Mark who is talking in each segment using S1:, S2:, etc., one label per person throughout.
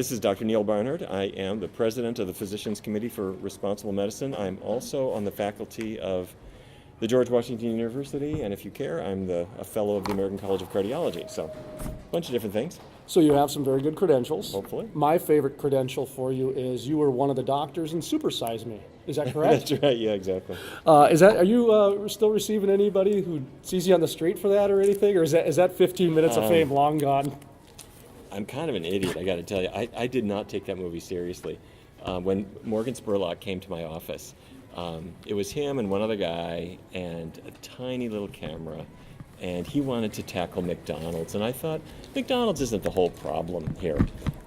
S1: This is Dr. Neal Barnard. I am the president of the Physicians Committee for Responsible Medicine. I'm also on the faculty of the George Washington University, and if you care, I'm a fellow of the American College of Cardiology. So, a bunch of different things.
S2: So you have some very good credentials.
S1: Hopefully.
S2: My favorite credential for you is you were one of the doctors in Super Size Me. Is that correct?
S1: That's right. Yeah, exactly.
S2: Are you still receiving anybody who sees you on the street for that or anything, or is that 15 minutes of fame long gone?
S1: I'm kind of an idiot, I got to tell you. I did not take that movie seriously. When Morgan Spurlock came to my office, it was him and one other guy and a tiny little camera, and he wanted to tackle McDonald's. And I thought, McDonald's isn't the whole problem here.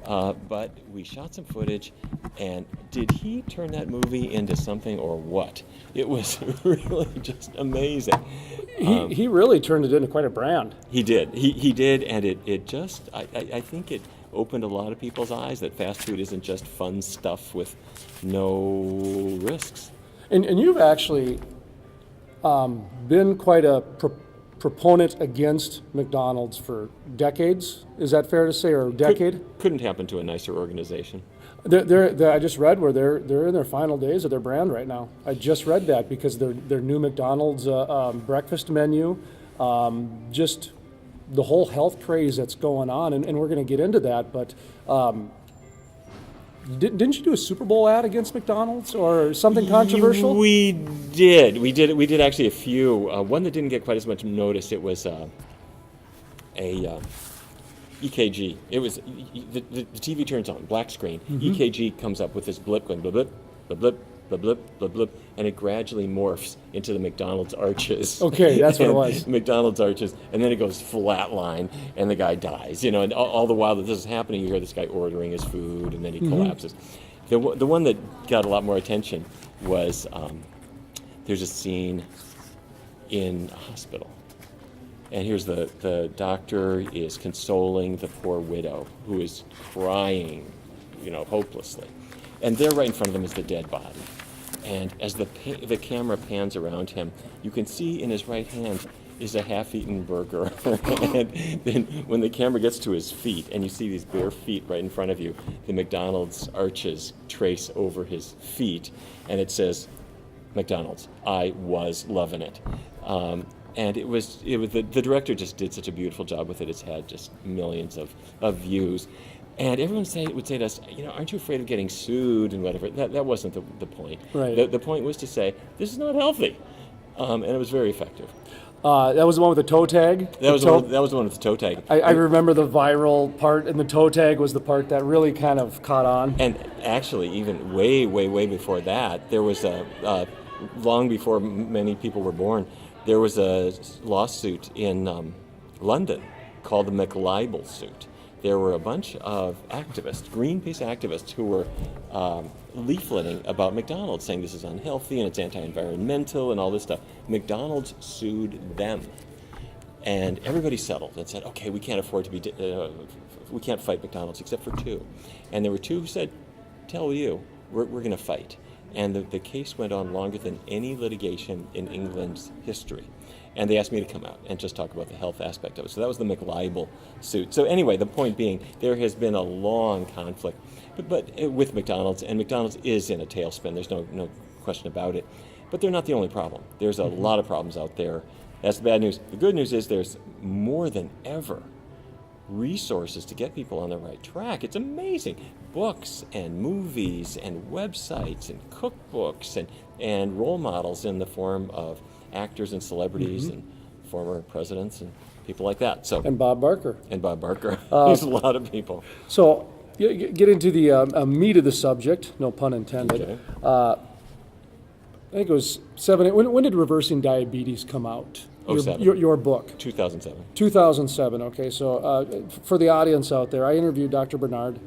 S1: But we shot some footage, and did he turn that movie into something or what? It was really just amazing.
S2: He really turned it into quite a brand.
S1: He did. He did, and it just, I think it opened a lot of people's eyes that fast food isn't just fun stuff with no risks.
S2: And you've actually been quite a proponent against McDonald's for decades. Is that fair to say, or a decade?
S1: Couldn't happen to a nicer organization.
S2: I just read where they're in their final days of their brand right now. I just read that because their new McDonald's breakfast menu, just the whole health craze that's going on, and we're going to get into that. But didn't you do a Super Bowl ad against McDonald's or something controversial?
S1: We did actually a few. One that didn't get quite as much notice. It was a EKG. It was the TV turns on, black screen. Mm-hmm. EKG comes up with this blip going blip blip blip blip blip blip blip blip, and it gradually morphs into the McDonald's arches.
S2: Okay, that's what it was.
S1: McDonald's arches, and then it goes flatline, and the guy dies. And all the while that this is happening, you hear this guy ordering his food, and then he collapses. The one that got a lot more attention was there's a scene in a hospital. And here's the doctor is consoling the poor widow who is crying, hopelessly. And there right in front of him is the dead body. And as the camera pans around him, you can see in his right hand is a half-eaten burger. And then when the camera gets to his feet and you see these bare feet right in front of you, the McDonald's arches trace over his feet. And it says, McDonald's, I was loving it. And it was the director just did such a beautiful job with it. It's had just millions of views. And everyone would say to us, aren't you afraid of getting sued and whatever? That wasn't the point.
S2: Right.
S1: The point was to say, this is not healthy. And it was very effective.
S2: That was the one with the toe tag?
S1: That was the one with the toe tag.
S2: I remember the viral part, and the toe tag was the part that really kind of caught on.
S1: And actually, even way, way, way before that, there was long before many people were born, there was a lawsuit in London called the McLibel suit. There were a bunch of activists, Greenpeace activists, who were leafleting about McDonald's, saying this is unhealthy and it's anti-environmental and all this stuff. McDonald's sued them, and everybody settled and said, okay, we can't afford to we can't fight McDonald's except for two. And there were two who said, tell you, we're going to fight. And the case went on longer than any litigation in England's history. And they asked me to come out and just talk about the health aspect of it. So that was the McLibel suit. So anyway, the point being, there has been a long conflict but with McDonald's, and McDonald's is in a tailspin. There's no question about it. But they're not the only problem. There's a lot of problems out there. That's the bad news. The good news is there's more than ever resources to get people on the right track. It's amazing. Books and movies and websites and cookbooks and role models in the form of actors and celebrities and former presidents and people like that. So
S2: and Bob Barker.
S1: There's a lot of people.
S2: So get into the meat of the subject, no pun intended.
S1: Okay.
S2: I think it was 7. When did Reversing Diabetes come out?
S1: 2007.
S2: Your book.
S1: 2007.
S2: 2007. Okay, so for the audience out there, I interviewed Dr. Barnard.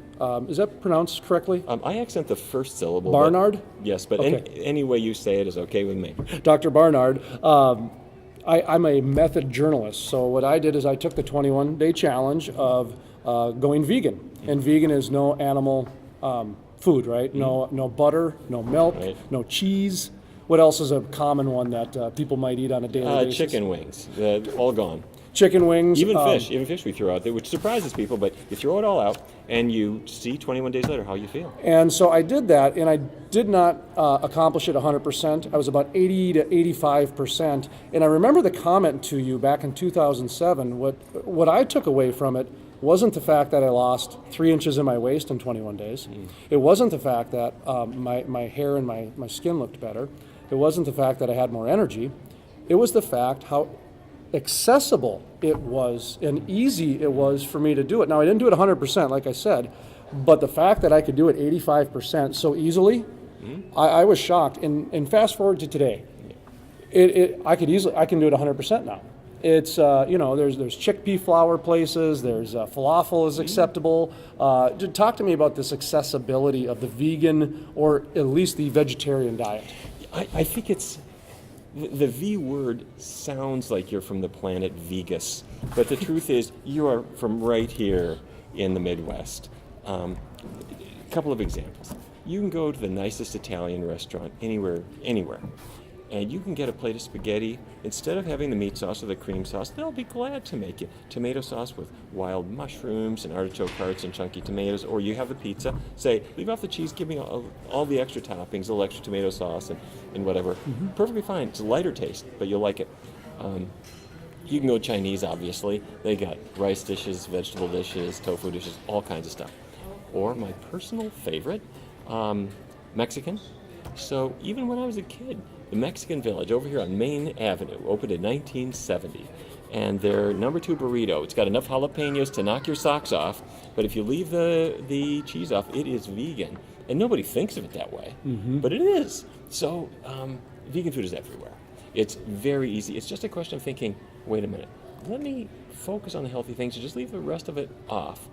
S2: Is that pronounced correctly?
S1: I accent the first syllable.
S2: Barnard?
S1: Yes, but
S2: okay.
S1: Any way you say it is okay with me.
S2: Dr. Barnard. I'm a method journalist, so what I did is I took the 21-day challenge of going vegan, and vegan is no animal food, right? No butter, no milk,
S1: right.
S2: No cheese. What else is a common one that people might eat on a daily basis?
S1: Chicken wings, all gone.
S2: chicken wings.
S1: Even fish we throw out there, which surprises people, but you throw it all out and you see 21 days later how you feel.
S2: And so I did that, and I did not accomplish it 100%. I was about 80 to 85%. And I remember the comment to you back in 2007. What I took away from it wasn't the fact that I lost 3 inches in my waist in 21 days. It wasn't the fact that my hair and my skin looked better. It wasn't the fact that I had more energy. It was the fact how accessible it was and easy it was for me to do it. Now, I didn't do it 100%, like I said, but the fact that I could do it 85% so easily, I was shocked. And fast forward to today, I can do it 100% now. It's there's chickpea flour places, there's falafel is acceptable. Talk to me about this accessibility of the vegan or at least the vegetarian diet.
S1: I think it's the V word sounds like you're from the planet Vegas, but the truth is you are from right here in the Midwest. A couple of examples. You can go to the nicest Italian restaurant anywhere, and you can get a plate of spaghetti. Instead of having the meat sauce or the cream sauce, they'll be glad to make you tomato sauce with wild mushrooms and artichoke hearts and chunky tomatoes. Or you have the pizza, say, leave off the cheese, give me all the extra toppings, a little extra tomato sauce and whatever. Perfectly fine. It's a lighter taste, but you'll like it. You can go Chinese, obviously. They got rice dishes, vegetable dishes, tofu dishes, all kinds of stuff. Or my personal favorite, Mexican. So even when I was a kid, the Mexican Village over here on Main Avenue opened in 1970. And their number 2 burrito, it's got enough jalapenos to knock your socks off, but if you leave the cheese off, it is vegan. And nobody thinks of it that way, but it is. So vegan food is everywhere. It's very easy. It's just a question of thinking, wait a minute, let me focus on the healthy things and just leave the rest of it off.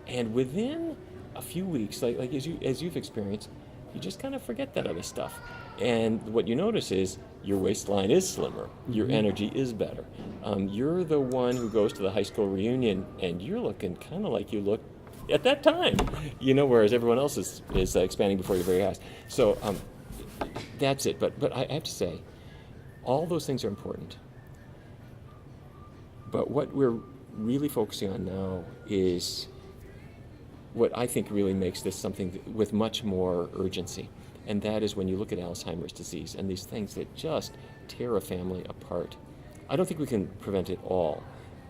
S1: And within a few weeks, like as you've experienced, you just kind of forget that other stuff. And what you notice is your waistline is slimmer, your energy is better. You're the one who goes to the high school reunion and you're looking kind of like you looked at that time, whereas everyone else is expanding before your very eyes. So that's it. But I have to say, all those things are important. But what we're really focusing on now is what I think really makes this something with much more urgency. And that is when you look at Alzheimer's disease and these things that just tear a family apart. I don't think we can prevent it all,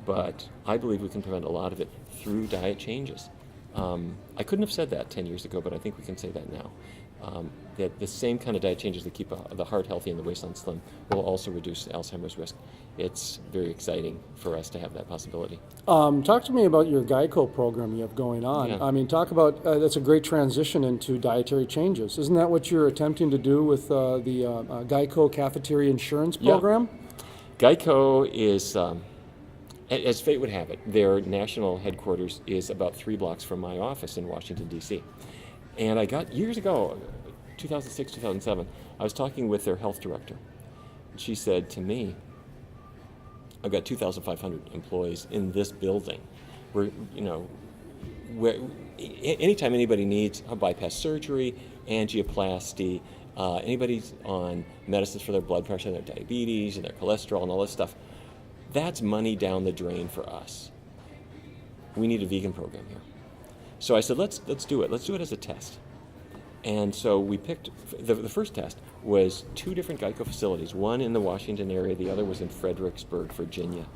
S1: but I believe we can prevent a lot of it through diet changes. I couldn't have said that 10 years ago, but I think we can say that now. That the same kind of diet changes that keep the heart healthy and the waistline slim will also reduce Alzheimer's risk. It's very exciting for us to have that possibility.
S2: Talk to me about your GEICO program you have going on.
S1: Yeah.
S2: I mean, talk about, that's a great transition into dietary changes. Isn't that what you're attempting to do with the GEICO cafeteria insurance program?
S1: Yeah. GEICO is, as fate would have it, their national headquarters is about 3 blocks from my office in Washington, D.C. And I got, years ago, 2006, 2007, I was talking with their health director. And she said to me, I've got 2,500 employees in this building. Where anytime anybody needs a bypass surgery, angioplasty, anybody's on medicines for their blood pressure, their diabetes, and their cholesterol, and all this stuff, that's money down the drain for us. We need a vegan program here. So I said, let's do it. Let's do it as a test. And so we picked, the first test was 2 different GEICO facilities, one in the Washington area, the other was in Fredericksburg, Virginia.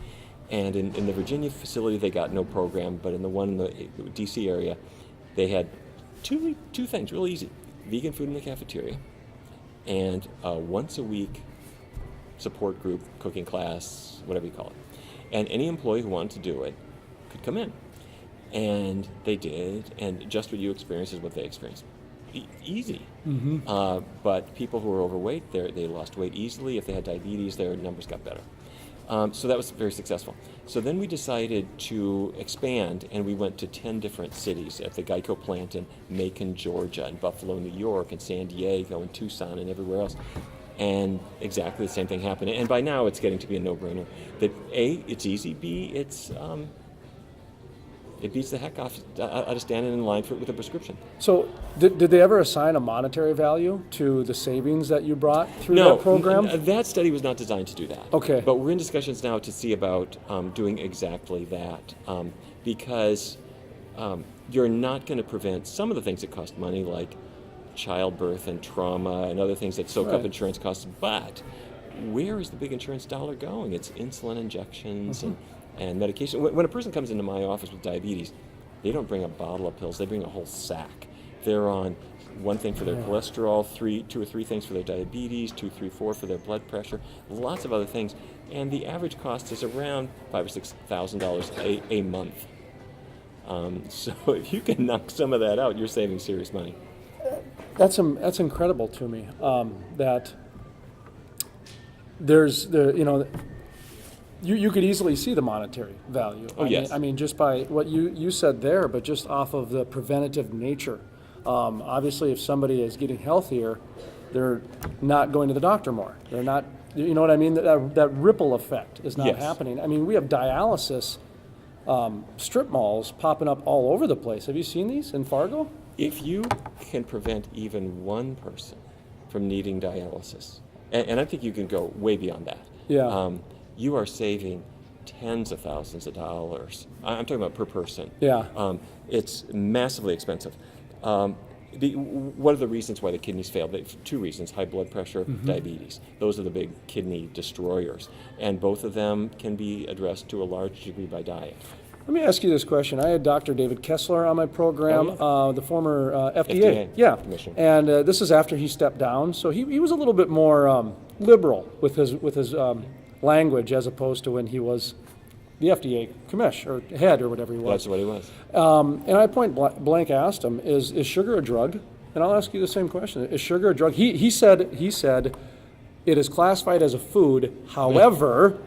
S1: And in the Virginia facility, they got no program, but in the one in the DC area, they had two things, real easy. Vegan food in the cafeteria, and once a week support group, cooking class, whatever you call it. And any employee who wanted to do it could come in. And they did, and just what you experienced is what they experienced. Easy. But people who were overweight, they lost weight easily. If they had diabetes, their numbers got better. So that was very successful. So then we decided to expand, and we went to 10 different cities at the GEICO plant in Macon, Georgia, and Buffalo, New York, and San Diego, and Tucson, and everywhere else. And exactly the same thing happened. And by now, it's getting to be a no-brainer. That A, it's easy. B, It beats the heck out of standing in line with a prescription.
S2: So did they ever assign a monetary value to the savings that you brought through that program?
S1: That study was not designed to do that.
S2: Okay.
S1: But we're in discussions now to see about doing exactly that, because you're not going to prevent some of the things that cost money, like childbirth and trauma and other things that soak up insurance costs. But where is the big insurance dollar going? It's insulin injections and medication. When a person comes into my office with diabetes, they don't bring a bottle of pills, they bring a whole sack. They're on one thing for their cholesterol, two or three things for their diabetes, 2, 3, 4 for their blood pressure, lots of other things. And the average cost is around $5,000 or $6,000 a month. So if you can knock some of that out, you're saving serious money.
S2: That's incredible to me, that there's you could easily see the monetary value. I mean, just by what you said there, but just off of the preventative nature. Obviously, if somebody is getting healthier, they're not going to the doctor more. They're not, you know what I mean? That ripple effect is not happening. I mean, we have dialysis strip malls popping up all over the place. Have you seen these in Fargo?
S1: If you can prevent even one person from needing dialysis, and I think you can go way beyond that.
S2: Yeah.
S1: You are saving tens of thousands of dollars. I'm talking about per person.
S2: Yeah.
S1: It's massively expensive. What are the reasons why the kidneys fail? Two reasons: high blood pressure, diabetes. Those are the big kidney destroyers, and both of them can be addressed to a large degree by diet.
S2: Let me ask you this question. I had Dr. David Kessler on my program, the former FDA.
S1: Commissioner.
S2: And this is after he stepped down, so he was a little bit more liberal with his language as opposed to when he was the FDA commissioner or head or whatever he was.
S1: That's what he was.
S2: And I point blank asked him, "Is sugar a drug?" And I'll ask you the same question: is sugar a drug? He said it is classified as a food. However.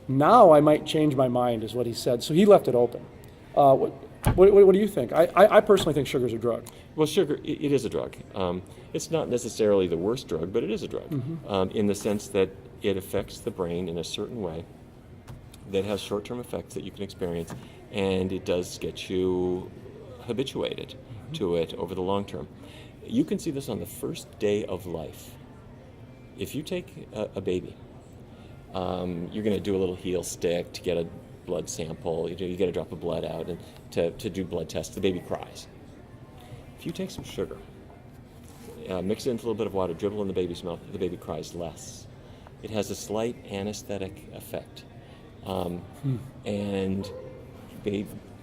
S2: Now I might change my mind, is what he said. So he left it open. What do you think? I personally think sugar is a drug.
S1: Well, sugar, it is a drug. It's not necessarily the worst drug, but it is a drug in the sense that it affects the brain in a certain way that has short-term effects that you can experience, and it does get you habituated to it over the long term. You can see this on the first day of life. If you take a baby, you're going to do a little heel stick to get a blood sample. You get a drop of blood out and to do blood tests. The baby cries. If you take some sugar, mix it into a little bit of water, dribble in the baby's mouth, the baby cries less. It has a slight anesthetic effect. And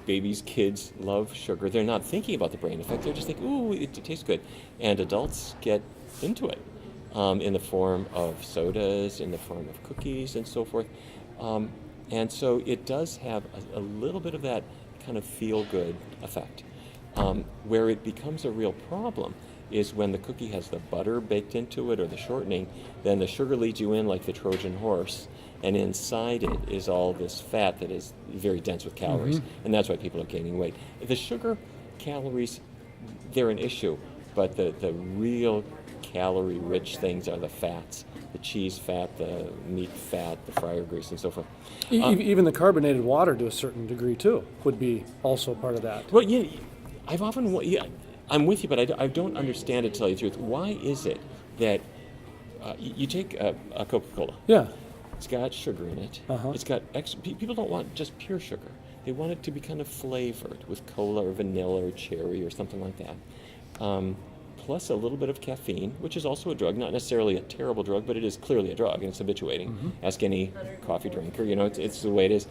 S1: babies, kids love sugar. They're not thinking about the brain effect. They're just thinking, ooh, it tastes good. And adults get into it. In the form of sodas, in the form of cookies, and so forth. And so it does have a little bit of that kind of feel-good effect. Where it becomes a real problem is when the cookie has the butter baked into it or the shortening, then the sugar leads you in like the Trojan horse, and inside it is all this fat that is very dense with calories, and that's why people are gaining weight. The sugar calories, they're an issue, but the real calorie-rich things are the fats, the cheese fat, the meat fat, the fryer grease, and so forth.
S2: Even the carbonated water, to a certain degree, too, would be also part of that.
S1: Well, I'm with you, but I don't understand it, to tell you the truth. Why is it that you take a Coca-Cola?
S2: Yeah.
S1: It's got sugar in it. It's got people don't want just pure sugar. They want it to be kind of flavored with cola or vanilla or cherry or something like that. Plus a little bit of caffeine, which is also a drug, not necessarily a terrible drug, but it is clearly a drug, and it's habituating. Ask any coffee drinker, it's the way it is.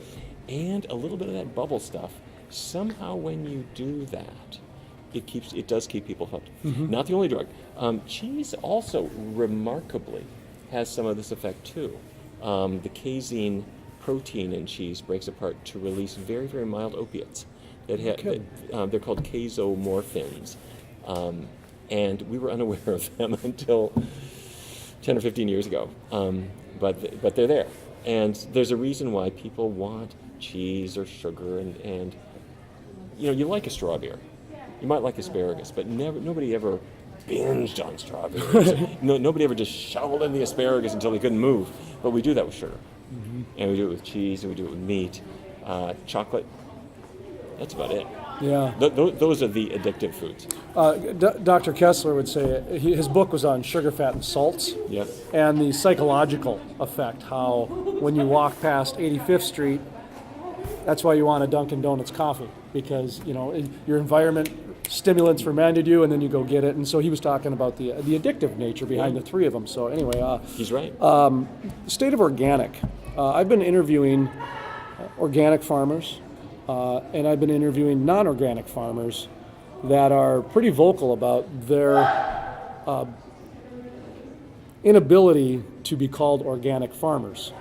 S1: And a little bit of that bubble stuff. Somehow when you do that, it does keep people hooked. Not the only drug. Cheese also remarkably has some of this effect too. The casein protein in cheese breaks apart to release very, very mild opiates. They're called casomorphins. And we were unaware of them until 10 or 15 years ago. But they're there. And there's a reason why people want cheese or sugar, and you like a strawberry. You might like asparagus, but nobody ever binged on strawberries. Nobody ever just shoveled in the asparagus until he couldn't move. But we do that with sugar. And we do it with cheese, and we do it with meat. Chocolate, That's about it.
S2: Yeah.
S1: Those are the addictive foods.
S2: Dr. Kessler would say his book was on sugar, fat, and salts.
S1: Yep.
S2: And the psychological effect, how when you walk past 85th Street, that's why you want a Dunkin' Donuts coffee, because your environment stimulants fermented you, and then you go get it. And so he was talking about the addictive nature behind the three of them. So anyway,
S1: he's right.
S2: State of organic. I've been interviewing organic farmers, and I've been interviewing non-organic farmers that are pretty vocal about their inability to be called organic farmers.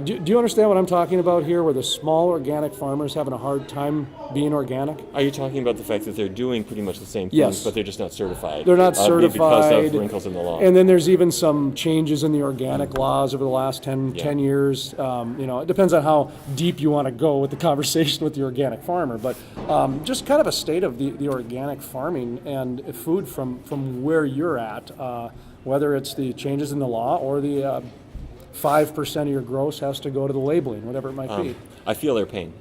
S2: Do you understand what I'm talking about here, where the small organic farmers having a hard time being organic?
S1: Are you talking about the fact that they're doing pretty much the same things,
S2: Yes.
S1: but they're just not certified?
S2: They're not certified.
S1: Because of wrinkles in the law.
S2: And then there's even some changes in the organic laws over the last 10 years. It depends on how deep you want to go with the conversation with the organic farmer. But just kind of a state of the organic farming and food from where you're at, whether it's the changes in the law or the 5% of your gross has to go to the labeling, whatever it might be.
S1: I feel their pain.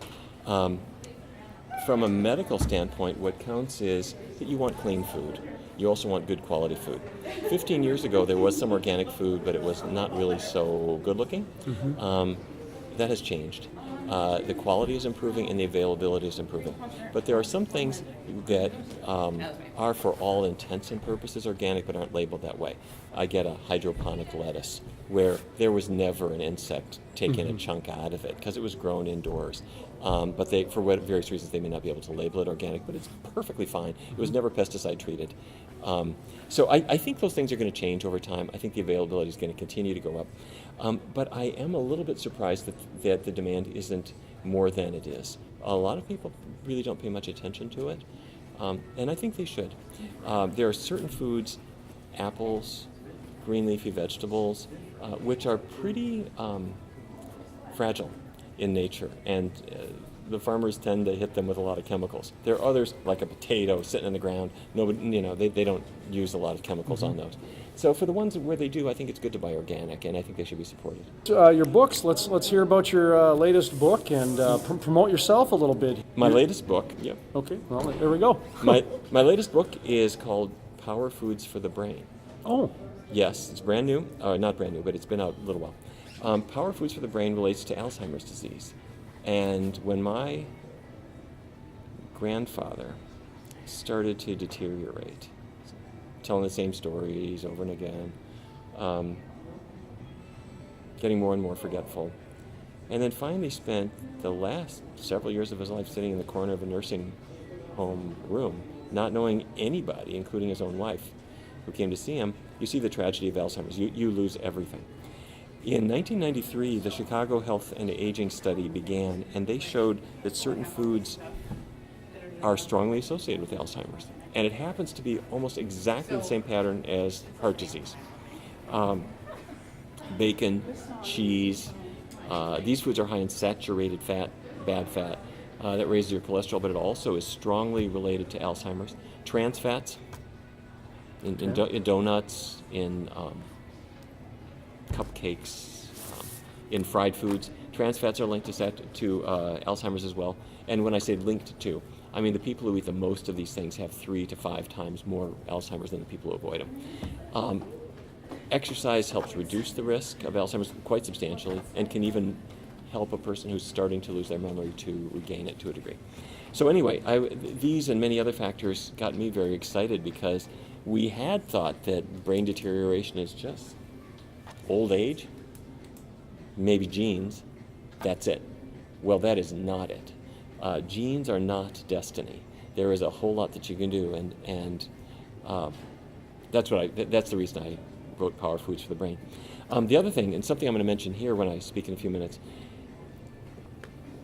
S1: From a medical standpoint, what counts is that you want clean food. You also want good quality food. 15 years ago, there was some organic food, but it was not really so good looking. Mm-hmm. That has changed. The quality is improving and the availability is improving. But there are some things that are, for all intents and purposes, organic but aren't labeled that way. I get a hydroponic lettuce where there was never an insect taking a chunk out of it because it was grown indoors. But for various reasons, they may not be able to label it organic, but it's perfectly fine. It was never pesticide treated. So I think those things are going to change over time. I think the availability is going to continue to go up. But I am a little bit surprised that the demand isn't more than it is. A lot of people really don't pay much attention to it, and I think they should. There are certain foods, apples, green leafy vegetables, which are pretty fragile in nature, and the farmers tend to hit them with a lot of chemicals. There are others, like a potato sitting in the ground. Nobody, they don't use a lot of chemicals on those. So for the ones where they do, I think it's good to buy organic, and I think they should be supported.
S2: Your books. Let's hear about your latest book and promote yourself a little bit.
S1: My latest book, yeah.
S2: Okay, well, there we go.
S1: my latest book is called Power Foods for the Brain.
S2: Oh.
S1: Yes, it's brand new. Not brand new, but it's been out a little while. Power Foods for the Brain relates to Alzheimer's disease. And when my grandfather started to deteriorate, telling the same stories over and again, getting more and more forgetful, and then finally spent the last several years of his life sitting in the corner of a nursing home room, not knowing anybody, including his own wife, who came to see him. You see the tragedy of Alzheimer's. You lose everything. In 1993, the Chicago Health and Aging Study began, and they showed that certain foods are strongly associated with Alzheimer's. And it happens to be almost exactly the same pattern as heart disease. Bacon, cheese, these foods are high in saturated fat, bad fat, that raises your cholesterol, but it also is strongly related to Alzheimer's. Trans fats in donuts, in cupcakes, in fried foods. Trans fats are linked to Alzheimer's as well. And when I say linked to, I mean the people who eat the most of these things have 3 to 5 times more Alzheimer's than the people who avoid them. Exercise helps reduce the risk of Alzheimer's quite substantially and can even help a person who's starting to lose their memory to regain it to a degree. So anyway, these and many other factors got me very excited because we had thought that brain deterioration is just old age, maybe genes, that's it. Well, that is not it. Genes are not destiny. There is a whole lot that you can do, and that's the reason I wrote Power Foods for the Brain. The other thing, and something I'm going to mention here when I speak in a few minutes,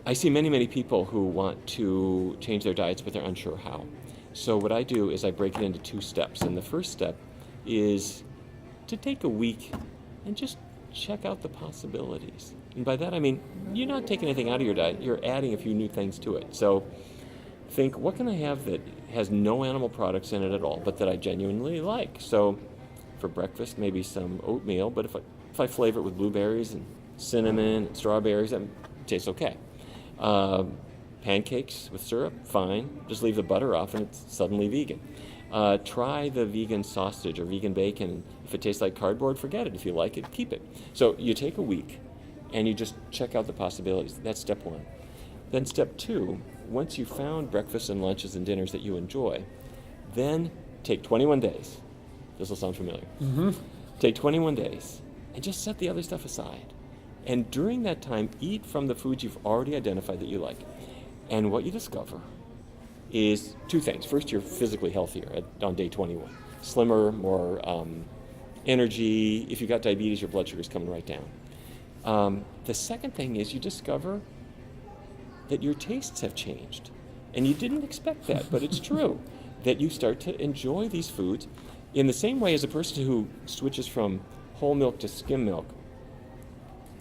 S1: I see many, many people who want to change their diets, but they're unsure how. So what I do is I break it into 2 steps, and the first step is to take a week and just check out the possibilities. And by that I mean, you're not taking anything out of your diet, you're adding a few new things to it. So think, what can I have that has no animal products in it at all, but that I genuinely like? So for breakfast, maybe some oatmeal, but if I flavor it with blueberries and cinnamon and strawberries, it tastes okay. Pancakes with syrup, fine. Just leave the butter off and it's suddenly vegan. Try the vegan sausage or vegan bacon. If it tastes like cardboard, forget it. If you like it, keep it. So you take a week and you just check out the possibilities. That's step one. Then step two, once you've found breakfasts and lunches and dinners that you enjoy, then take 21 days. This will sound familiar.
S2: Mm-hmm.
S1: Take 21 days and just set the other stuff aside. And during that time, eat from the foods you've already identified that you like. And what you discover is two things. First, you're physically healthier on day 21. Slimmer, more energy. If you've got diabetes, your blood sugar's coming right down. The second thing is you discover that your tastes have changed. And you didn't expect that, but it's true. That you start to enjoy these foods in the same way as a person who switches from whole milk to skim milk.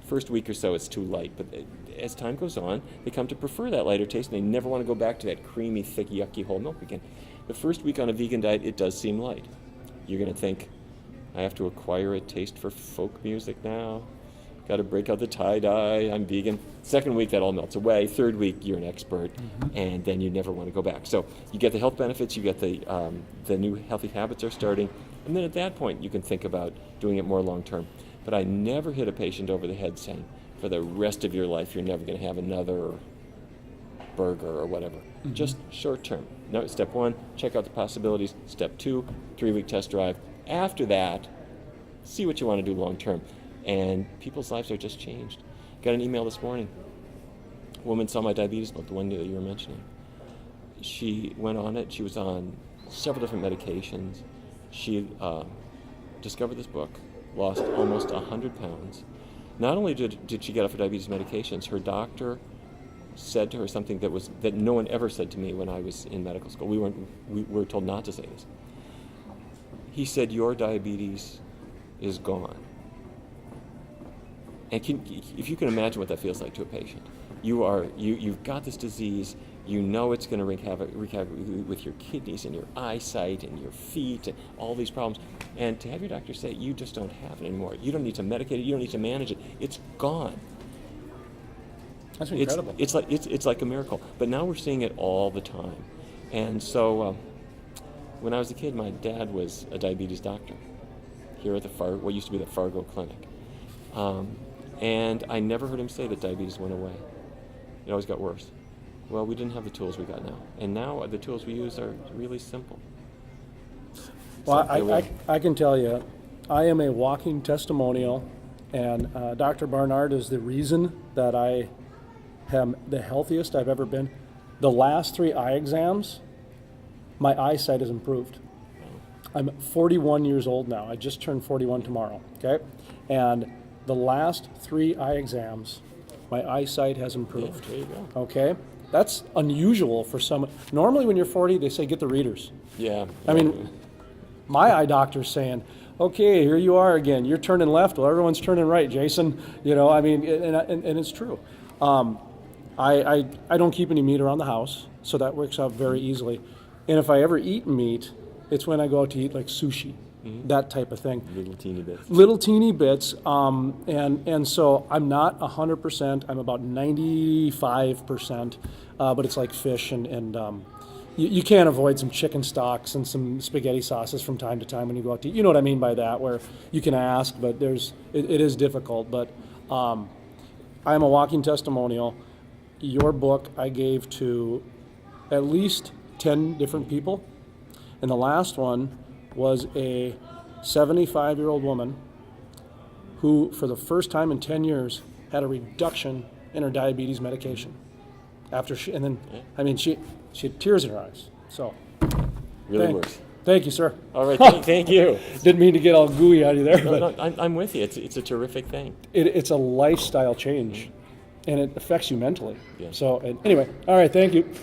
S1: First week or so it's too light, but as time goes on, they come to prefer that lighter taste and they never want to go back to that creamy, thick, yucky whole milk again. The first week on a vegan diet, it does seem light. You're going to think, I have to acquire a taste for folk music now. Got to break out the tie-dye, I'm vegan. Second week, that all melts away. Third week, you're an expert, and then you never want to go back. So you get the health benefits, you get the new healthy habits are starting, and then at that point, you can think about doing it more long-term. But I never hit a patient over the head saying, for the rest of your life, you're never going to have another burger or whatever. Just short-term. No, step one, check out the possibilities. Step two, 3-week test drive. After that, see what you want to do long-term. And people's lives are just changed. Got an email this morning. A woman saw my diabetes book, the one that you were mentioning. She went on it. She was on several different medications. She discovered this book, lost almost 100 pounds. Not only did she get off her diabetes medications, her doctor said to her something that no one ever said to me when I was in medical school. We were told not to say this. He said, your diabetes is gone. And if you can imagine what that feels like to a patient, you've got this disease, you know it's going to wreak havoc with your kidneys and your eyesight and your feet and all these problems. And to have your doctor say, you just don't have it anymore. You don't need to medicate it, you don't need to manage it. It's gone.
S2: That's incredible.
S1: It's like a miracle. But now we're seeing it all the time. And so when I was a kid, my dad was a diabetes doctor here at what used to be the Fargo Clinic. And I never heard him say that diabetes went away. It always got worse. Well, we didn't have the tools we got now. And now the tools we use are really simple.
S2: Well, I can tell you, I am a walking testimonial, and Dr. Barnard is the reason that I am the healthiest I've ever been. The last 3 eye exams, my eyesight has improved. I'm 41 years old now. I just turned 41 tomorrow, okay? And the last 3 eye exams, my eyesight has improved.
S1: Yeah, there you go.
S2: Okay? That's unusual for some. Normally when you're 40, they say get the readers.
S1: Yeah.
S2: I mean, my eye doctor's saying, okay, here you are again. You're turning left. Well, everyone's turning right, Jason. You know, I mean, and it's true. I don't keep any meat around the house, so that works out very easily. And if I ever eat meat, it's when I go out to eat like sushi, that type of thing.
S1: Little teeny bits.
S2: Little teeny bits. And so I'm not 100%. I'm about 95%. But it's like fish and you can't avoid some chicken stocks and some spaghetti sauces from time to time when you go out to eat. You know what I mean by that, where you can ask, but it is difficult. But I'm a walking testimonial. Your book I gave to at least 10 different people. And the last one was a 75-year-old woman who, for the first time in 10 years, had a reduction in her diabetes medication. I mean, she had tears in her eyes. So,
S1: Really works.
S2: Thank you, sir.
S1: All right, thank you.
S2: Didn't mean to get all gooey out of there.
S1: No, I'm with you. It's a terrific thing.
S2: It's a lifestyle change, and it affects you mentally.
S1: Yeah.
S2: So, anyway, all right, thank you.